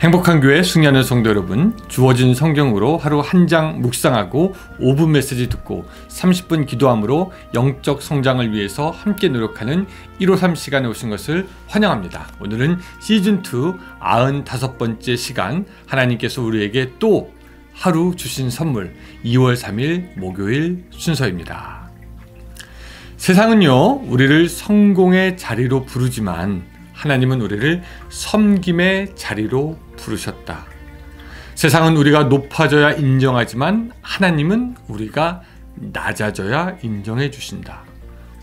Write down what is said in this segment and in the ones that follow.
행복한 교회 승리하는 성도 여러분, 주어진 성경으로 하루 한 장 묵상하고 5분 메시지 듣고 30분 기도함으로 영적 성장을 위해서 함께 노력하는 153 시간에 오신 것을 환영합니다. 오늘은 시즌2 95번째 시간, 하나님께서 우리에게 또 하루 주신 선물 2월 3일 목요일 순서입니다. 세상은요, 우리를 성공의 자리로 부르지만 하나님은 우리를 섬김의 자리로 부르셨다. 세상은 우리가 높아져야 인정하지만 하나님은 우리가 낮아져야 인정해 주신다.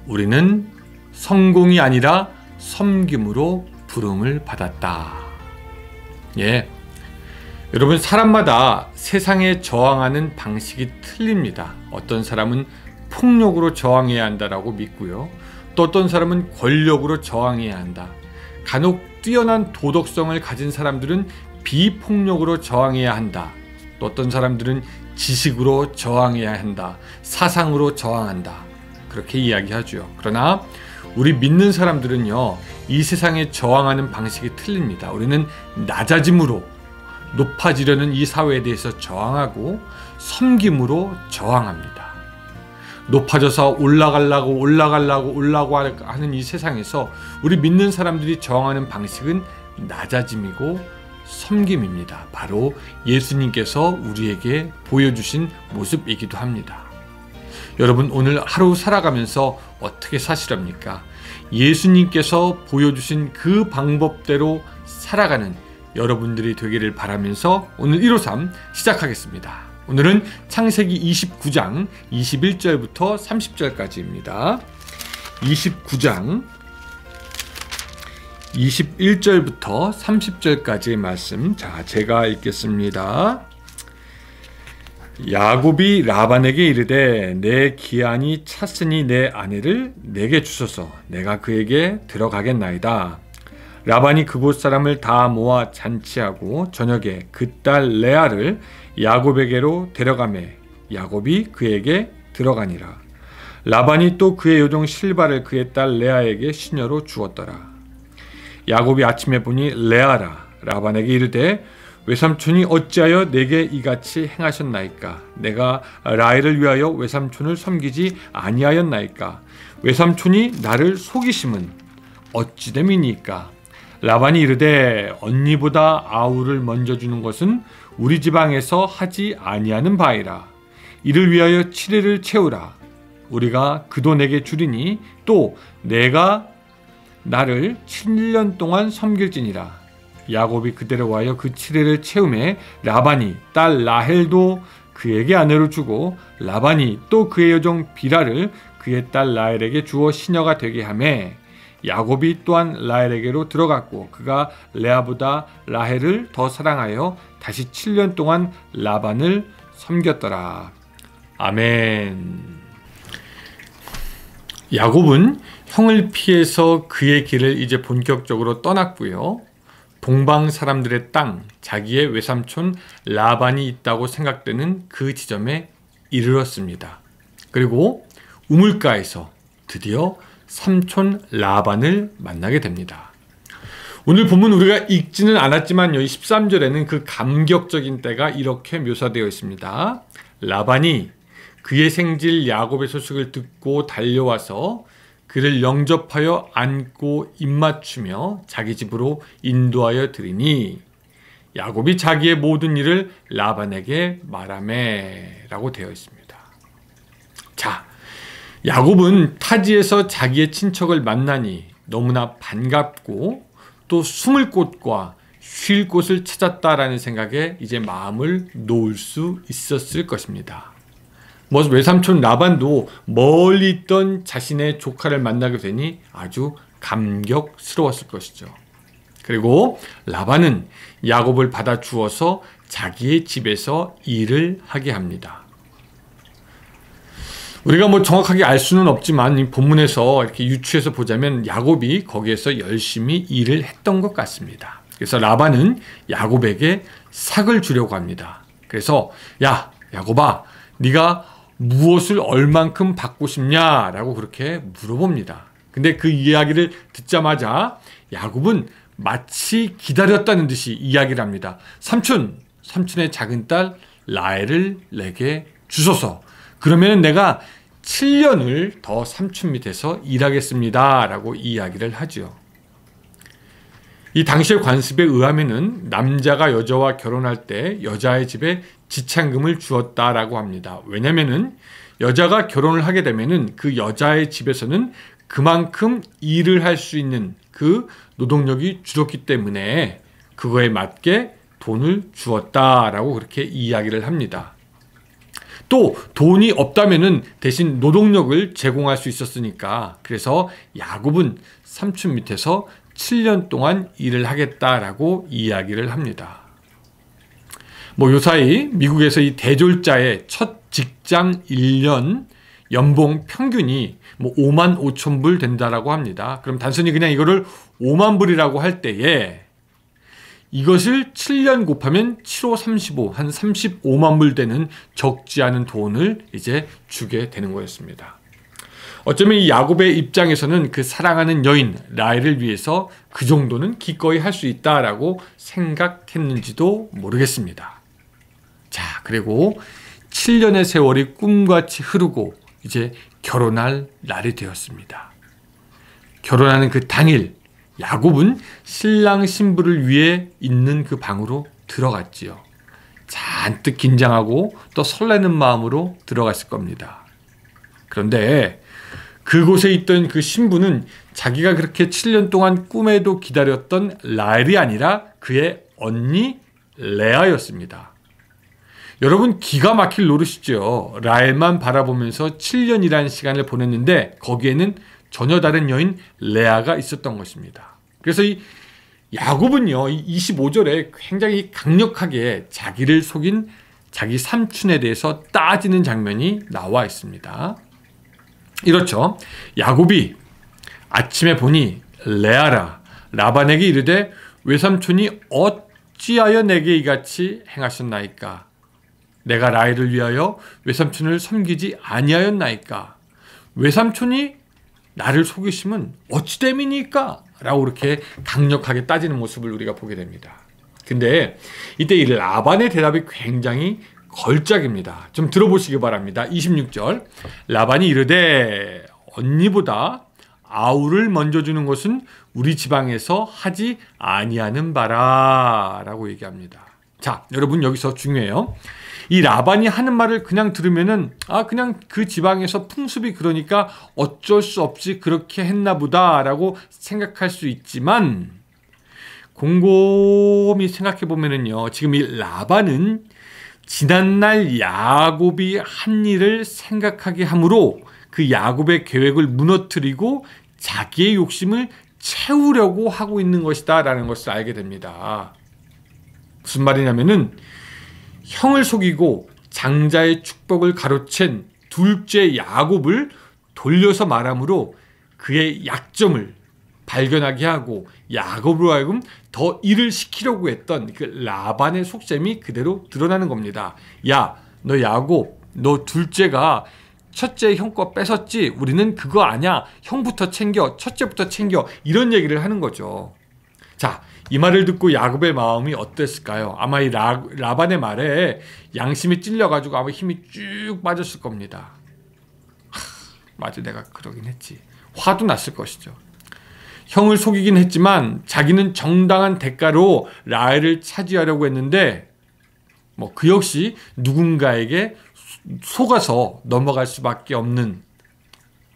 우리는 성공이 아니라 섬김으로 부름을 받았다. 예, 여러분, 사람마다 세상에 저항하는 방식이 틀립니다. 어떤 사람은 폭력으로 저항해야 한다라고 믿고요. 또 어떤 사람은 권력으로 저항해야 한다. 간혹 뛰어난 도덕성을 가진 사람들은 비폭력으로 저항해야 한다. 또 어떤 사람들은 지식으로 저항해야 한다. 사상으로 저항한다. 그렇게 이야기하죠. 그러나 우리 믿는 사람들은요, 이 세상에 저항하는 방식이 틀립니다. 우리는 낮아짐으로 높아지려는 이 사회에 대해서 저항하고 섬김으로 저항합니다. 높아져서 올라가려고 하는 이 세상에서 우리 믿는 사람들이 저항하는 방식은 낮아짐이고 섬김입니다. 바로 예수님께서 우리에게 보여주신 모습이기도 합니다. 여러분, 오늘 하루 살아가면서 어떻게 사시렵니까? 예수님께서 보여주신 그 방법대로 살아가는 여러분들이 되기를 바라면서 오늘 153 시작하겠습니다. 오늘은 창세기 29장 21절부터 30절까지입니다. 29장 21절부터 30절까지의 말씀, 제가 읽겠습니다. 야곱이 라반에게 이르되 내 기한이 찼으니 내 아내를 내게 주소서. 내가 그에게 들어가겠나이다. 라반이 그곳 사람을 다 모아 잔치하고 저녁에 그 딸 레아를 야곱에게로 데려가매 야곱이 그에게 들어가니라. 라반이 또 그의 여종 실바를 그의 딸 레아에게 시녀로 주었더라. 야곱이 아침에 보니 레아라. 라반에게 이르되 외삼촌이 어찌하여 내게 이같이 행하셨나이까? 내가 라헬을 위하여 외삼촌을 섬기지 아니하였나이까? 외삼촌이 나를 속이심은 어찌 됨이니까? 라반이 이르되 언니보다 아우를 먼저 주는 것은 우리 지방에서 하지 아니하는 바이라. 이를 위하여 7일을 채우라. 우리가 그도 내게 주리니 또 내가 나를 7년 동안 섬길지니라. 야곱이 그대로 와여 그 7일을 채우매 라반이 딸 라헬도 그에게 아내로 주고 라반이 또 그의 여종 비라를 그의 딸 라헬에게 주어 시녀가 되게 하매 야곱이 또한 라헬에게로 들어갔고 그가 레아보다 라헬을 더 사랑하여 다시 7년 동안 라반을 섬겼더라. 아멘. 야곱은 형을 피해서 그의 길을 이제 본격적으로 떠났고요. 동방 사람들의 땅, 자기의 외삼촌 라반이 있다고 생각되는 그 지점에 이르렀습니다. 그리고 우물가에서 드디어 삼촌 라반을 만나게 됩니다. 오늘 본문 우리가 읽지는 않았지만 여기 13절에는 그 감격적인 때가 이렇게 묘사되어 있습니다. 라반이 그의 생질 야곱의 소식을 듣고 달려와서 그를 영접하여 안고 입맞추며 자기 집으로 인도하여 드리니 야곱이 자기의 모든 일을 라반에게 말하매 라고 되어 있습니다. 자, 야곱은 타지에서 자기의 친척을 만나니 너무나 반갑고 또 숨을 곳과 쉴 곳을 찾았다라는 생각에 이제 마음을 놓을 수 있었을 것입니다. 외삼촌 라반도 멀리 있던 자신의 조카를 만나게 되니 아주 감격스러웠을 것이죠. 그리고 라반은 야곱을 받아 주어서 자기의 집에서 일을 하게 합니다. 우리가 정확하게 알 수는 없지만 이 본문에서 이렇게 유추해서 보자면 야곱이 거기에서 열심히 일을 했던 것 같습니다. 그래서 라반은 야곱에게 삭을 주려고 합니다. 그래서 야, 야곱아, 네가 무엇을 얼만큼 받고 싶냐라고 그렇게 물어봅니다. 근데 그 이야기를 듣자마자 야곱은 마치 기다렸다는 듯이 이야기를 합니다. 삼촌의 작은 딸 라헬을 내게 주소서. 그러면 내가 7년을 더 삼촌 밑에서 일하겠습니다 라고 이야기를 하죠. 이 당시의 관습에 의하면은 남자가 여자와 결혼할 때 여자의 집에 지참금을 주었다라고 합니다. 왜냐면은 여자가 결혼을 하게 되면은 그 여자의 집에서는 그만큼 일을 할 수 있는 그 노동력이 줄었기 때문에 그거에 맞게 돈을 주었다라고 그렇게 이야기를 합니다. 또 돈이 없다면은 대신 노동력을 제공할 수 있었으니까, 그래서 야곱은 삼촌 밑에서 7년 동안 일을 하겠다라고 이야기를 합니다. 요사이 미국에서 이 대졸자의 첫 직장 1년 연봉 평균이 5만 5천 불 된다라고 합니다. 그럼 단순히 그냥 이거를 5만 불이라고 할 때에 이것을 7년 곱하면 7호 35, 한 35만 불 되는 적지 않은 돈을 이제 주게 되는 거였습니다. 어쩌면 이 야곱의 입장에서는 그 사랑하는 여인 라헬을 위해서 그 정도는 기꺼이 할 수 있다라고 생각했는지도 모르겠습니다. 자, 그리고 7년의 세월이 꿈같이 흐르고 이제 결혼할 날이 되었습니다. 결혼하는 그 당일 야곱은 신랑 신부를 위해 있는 그 방으로 들어갔지요. 잔뜩 긴장하고 또 설레는 마음으로 들어갔을 겁니다. 그런데 그곳에 있던 그 신부는 자기가 그렇게 7년 동안 꿈에도 기다렸던 라헬이 아니라 그의 언니 레아였습니다. 여러분, 기가 막힐 노릇이죠. 라헬만 바라보면서 7년이라는 시간을 보냈는데 거기에는 전혀 다른 여인 레아가 있었던 것입니다. 그래서 이 야곱은요, 이 25절에 굉장히 강력하게 자기를 속인 자기 삼촌에 대해서 따지는 장면이 나와 있습니다. 이렇죠. 야곱이 아침에 보니 레아라 라반에게 이르되 외삼촌이 어찌하여 내게 이같이 행하셨나이까? 내가 라헬을 위하여 외삼촌을 섬기지 아니하였나이까? 외삼촌이 나를 속이심은 어찌 됨이니까? 라고 이렇게 강력하게 따지는 모습을 우리가 보게 됩니다. 근데 이때 이 라반의 대답이 굉장히 걸작입니다. 좀 들어보시기 바랍니다. 26절 라반이 이르되 언니보다 아우를 먼저 주는 것은 우리 지방에서 하지 아니하는 바라 라고 얘기합니다. 자, 여러분 여기서 중요해요. 이 라반이 하는 말을 그냥 들으면은 그냥 그 지방에서 풍습이 그러니까 어쩔 수 없이 그렇게 했나 보다 라고 생각할 수 있지만 곰곰이 생각해 보면은요, 지금 이 라반은 지난날 야곱이 한 일을 생각하게 하므로 그 야곱의 계획을 무너뜨리고 자기의 욕심을 채우려고 하고 있는 것이다 라는 것을 알게 됩니다. 무슨 말이냐면은 형을 속이고 장자의 축복을 가로챈 둘째 야곱을 돌려서 말함으로 그의 약점을 발견하게 하고 야곱으로 하여금 더 일을 시키려고 했던 그 라반의 속셈이 그대로 드러나는 겁니다. 야, 너 야곱, 너 둘째가 첫째 형 거 뺏었지? 우리는 그거 아냐? 형부터 챙겨, 첫째부터 챙겨, 이런 얘기를 하는 거죠. 자, 이 말을 듣고 야곱의 마음이 어땠을까요? 아마 이 라반의 말에 양심이 찔려가지고 아마 힘이 쭉 빠졌을 겁니다. 맞아, 내가 그러긴 했지. 화도 났을 것이죠. 형을 속이긴 했지만 자기는 정당한 대가로 라헬을 차지하려고 했는데 그 역시 누군가에게 속아서 넘어갈 수밖에 없는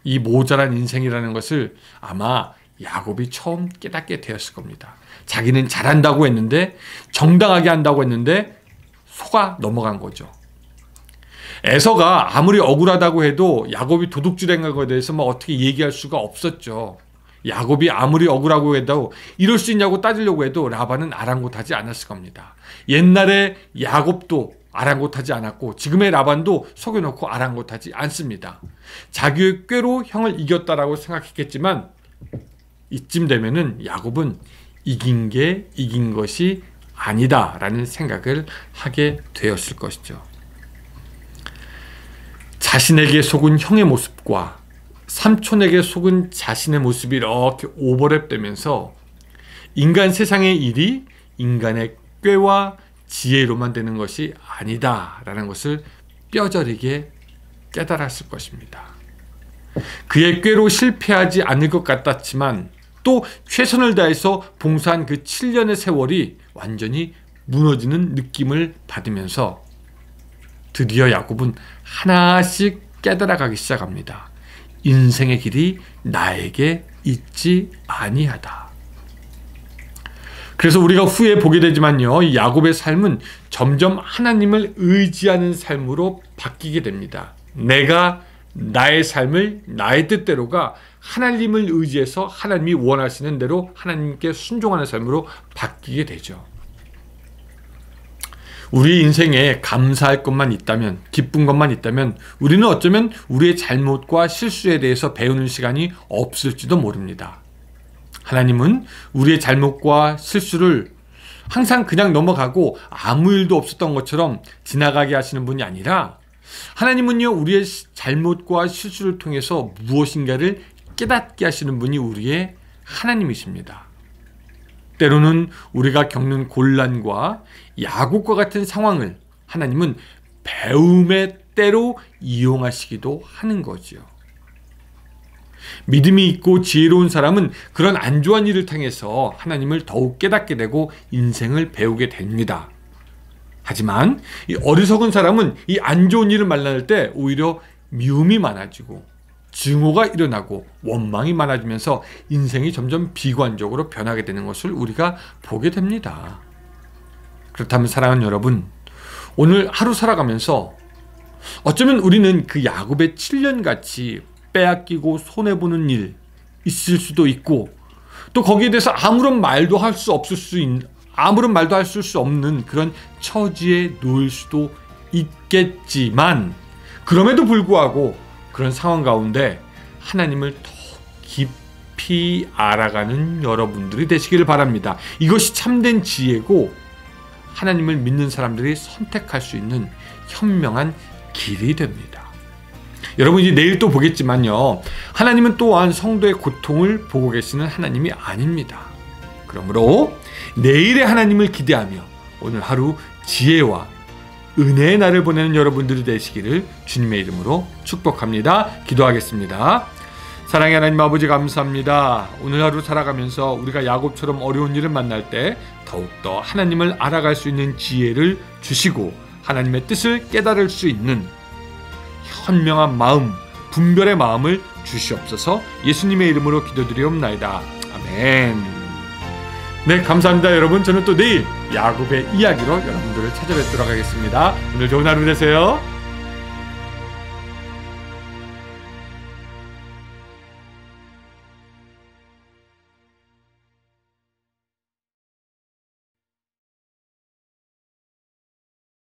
이 모자란 인생이라는 것을 아마 야곱이 처음 깨닫게 되었을 겁니다. 자기는 잘한다고 했는데, 정당하게 한다고 했는데 속아 넘어간 거죠. 에서가 아무리 억울하다고 해도 야곱이 도둑질한 것에 대해서 어떻게 얘기할 수가 없었죠. 야곱이 아무리 억울하고 해도 이럴 수 있냐고 따지려고 해도 라반은 아랑곳하지 않았을 겁니다. 옛날에 야곱도 아랑곳하지 않았고 지금의 라반도 속여놓고 아랑곳하지 않습니다. 자기의 꾀로 형을 이겼다라고 생각했겠지만 이쯤 되면은 야곱은 이긴 게 이긴 것이 아니다라는 생각을 하게 되었을 것이죠. 자신에게 속은 형의 모습과 삼촌에게 속은 자신의 모습이 이렇게 오버랩되면서 인간 세상의 일이 인간의 꾀와 지혜로만 되는 것이 아니다라는 것을 뼈저리게 깨달았을 것입니다. 그의 꾀로 실패하지 않을 것 같았지만 또 최선을 다해서 봉사한 그 7년의 세월이 완전히 무너지는 느낌을 받으면서 드디어 야곱은 하나씩 깨달아가기 시작합니다. 인생의 길이 나에게 있지 아니하다. 그래서 우리가 후에 보게 되지만요, 이 야곱의 삶은 점점 하나님을 의지하는 삶으로 바뀌게 됩니다. 내가 나의 삶을 나의 뜻대로가 하나님을 의지해서 하나님이 원하시는 대로 하나님께 순종하는 삶으로 바뀌게 되죠. 우리 인생에 감사할 것만 있다면, 기쁜 것만 있다면 우리는 어쩌면 우리의 잘못과 실수에 대해서 배우는 시간이 없을지도 모릅니다. 하나님은 우리의 잘못과 실수를 항상 그냥 넘어가고 아무 일도 없었던 것처럼 지나가게 하시는 분이 아니라, 하나님은요, 우리의 잘못과 실수를 통해서 무엇인가를 깨닫게 하시는 분이 우리의 하나님이십니다. 때로는 우리가 겪는 곤란과 야곱과 같은 상황을 하나님은 배움의 때로 이용하시기도 하는 거지요. 믿음이 있고 지혜로운 사람은 그런 안 좋은 일을 통해서 하나님을 더욱 깨닫게 되고 인생을 배우게 됩니다. 하지만 이 어리석은 사람은 이 안 좋은 일을 만날 때 오히려 미움이 많아지고 증오가 일어나고 원망이 많아지면서 인생이 점점 비관적으로 변하게 되는 것을 우리가 보게 됩니다. 그렇다면 사랑하는 여러분, 오늘 하루 살아가면서 어쩌면 우리는 그 야곱의 7년같이 빼앗기고 손해보는 일 있을 수도 있고, 또 거기에 대해서 아무런 말도 할 수 없는 그런 처지에 놓일 수도 있겠지만, 그럼에도 불구하고 그런 상황 가운데 하나님을 더 깊이 알아가는 여러분들이 되시기를 바랍니다. 이것이 참된 지혜고 하나님을 믿는 사람들이 선택할 수 있는 현명한 길이 됩니다. 여러분, 이제 내일 또 보겠지만요, 하나님은 또한 성도의 고통을 보고 계시는 하나님이 아닙니다. 그러므로 내일의 하나님을 기대하며 오늘 하루 지혜와 은혜의 날을 보내는 여러분들이 되시기를 주님의 이름으로 축복합니다. 기도하겠습니다. 사랑의 하나님 아버지, 감사합니다. 오늘 하루 살아가면서 우리가 야곱처럼 어려운 일을 만날 때 더욱더 하나님을 알아갈 수 있는 지혜를 주시고 하나님의 뜻을 깨달을 수 있는 현명한 마음, 분별의 마음을 주시옵소서. 예수님의 이름으로 기도드리옵나이다. 아멘. 네, 감사합니다 여러분. 저는 또 내일 야곱의 이야기로 여러분들을 찾아뵙도록 하겠습니다. 오늘 좋은 하루 되세요.